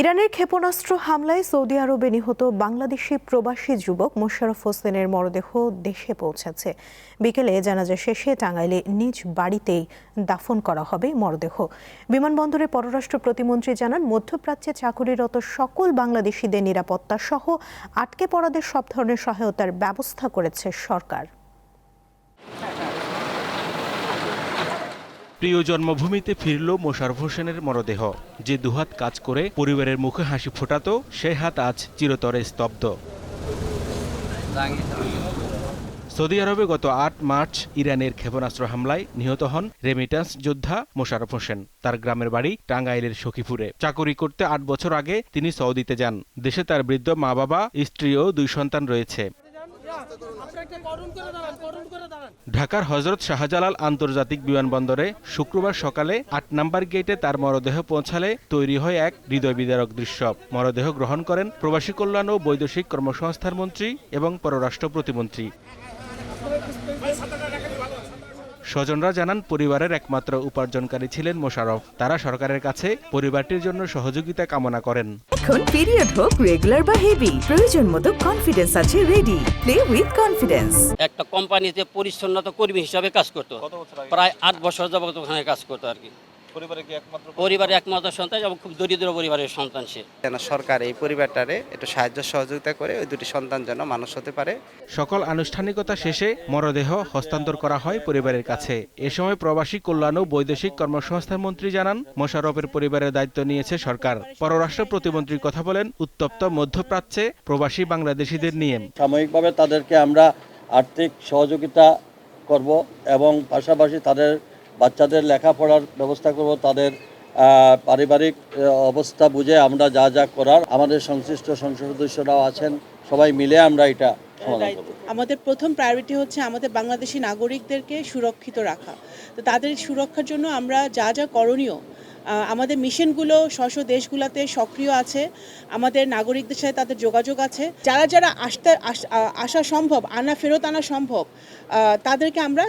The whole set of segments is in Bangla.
ইরানের ক্ষেপণাস্ত্র হামলায় সৌদি আরবে নিহত বাংলাদেশি প্রবাসী যুবক মোশাররফ হোসেনের মরদেহ দেশে পৌঁছেছে। বিকেলে জানাজা শেষে টাঙ্গাইলে নিজ বাড়িতেই দাফন করা হবে মরদেহ। বিমানবন্দরে পররাষ্ট্র প্রতিমন্ত্রী জানান, মধ্যপ্রাচ্যে চাকুরিরত সকল বাংলাদেশিদের নিরাপত্তা সহ আটকে পড়াদের সব ধরনের সহায়তার ব্যবস্থা করেছে সরকার। প্রিয় জন্মভূমিতে ফিরল মোশাররফ হোসেনের মরদেহ। যে দুহাত কাজ করে পরিবারের মুখে হাসি ফোটাতো, সেই হাত আজ চিরতরে স্তব্ধ। সৌদি আরবে গত ৮ মার্চ ইরানের ক্ষেপণাস্ত্র হামলায় নিহত হন রেমিট্যান্স যোদ্ধা মোশাররফ হোসেন। তার গ্রামের বাড়ি টাঙ্গাইলের সখীপুরে। চাকুরি করতে ৮ বছর আগে তিনি সৌদিতে যান। দেশে তার বৃদ্ধ মা বাবা, স্ত্রী ও 2 সন্তান রয়েছে। ঢাকার হযরত শাহজালাল আন্তর্জাতিক বিমানবন্দরে শুক্রবার সকালে ৮ নম্বর গেটে তার মরদেহ পৌঁছালে তৈরি হয় এক হৃদয় বিদারক দৃশ্য। মরদেহ গ্রহণ করেন প্রবাসী কল্যাণ ও বৈদেশিক কর্মসংস্থান মন্ত্রী এবং পররাষ্ট্র প্রতিমন্ত্রী। স্বজনরা জানান, পরিবারের একমাত্র উপার্জনকারী ছিলেন মোশাররফ। তারা সরকারের কাছে পরিবারটির জন্য সহযোগিতা কামনা করেন। এখন পিরিয়ড হোক রেগুলার বা হেভি, প্রয়োজন মতো কনফিডেন্স আছে রেডি। Play with confidence. একটা কোম্পানিতে পরিচ্ছন্নতা কর্মী হিসাবে কাজ করতো, প্রায় 8 বছর যাবত ওখানে কাজ করতো আর কি। পরিবারের একমাত্র সন্তান এবং খুব দরিদ্র পরিবারের সন্তান সে। সরকার এই পরিবারটারে একটু সাহায্য সহযোগিতা করে ওই 2টি সন্তান যেন মানুষ হতে পারে। সকল আনুষ্ঠানিকতা শেষে মরদেহ হস্তান্তর করা হয় পরিবারের কাছে। এ সময় প্রবাসী কল্যাণ ও বৈদেশিক কর্মসংস্থান মন্ত্রী জানান, মোশাররফের পরিবারের দায়িত্ব নিয়েছে সরকার। পররাষ্ট্র প্রতিমন্ত্রী কথা বলেন উত্তপ্ত মধ্যপ্রাচ্যে প্রবাসী বাংলাদেশিদের নিয়ে। সাময়িকভাবে তাদেরকে আমরা আর্থিক সহযোগিতা করব এবং পাশাপাশি তাদের বাচ্চাদের লেখাপড়ার ব্যবস্থা করব। তাদের পারিবারিক অবস্থা বুঝে আমরা যা যা করার, আমাদের সংশ্লিষ্ট সংসদ সদস্যরাও আছেন, সবাই মিলে আমরা এটা সমাধান করব। আমাদের প্রথম প্রায়োরিটি হচ্ছে আমাদের বাংলাদেশি নাগরিকদেরকে সুরক্ষিত রাখা। তো তাদের সুরক্ষার জন্য আমরা যা যা করণীয়, আমাদের মিশনগুলো স্ব দেশগুলোতে সক্রিয় আছে, আমাদের নাগরিকদের সাথে তাদের যোগাযোগ আছে। যারা যারা আসা সম্ভব, ফেরত আনা সম্ভব, তাদেরকে আমরা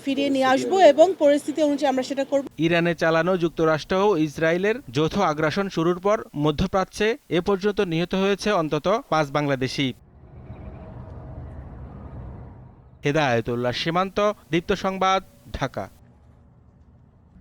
ফিরিয়ে নিয়ে আসবো এবং পরিস্থিতি অনুযায়ী আমরা সেটা করব। ইরানে চালানো যুক্তরাষ্ট্র ও ইসরায়েলের যৌথ আগ্রাসন শুরুর পর মধ্যপ্রাচ্যে এ পর্যন্ত নিহত হয়েছে অন্তত 5 বাংলাদেশি। হেদায়েতুল্লাহ সীমান্ত, দীপ্ত সংবাদ, ঢাকা।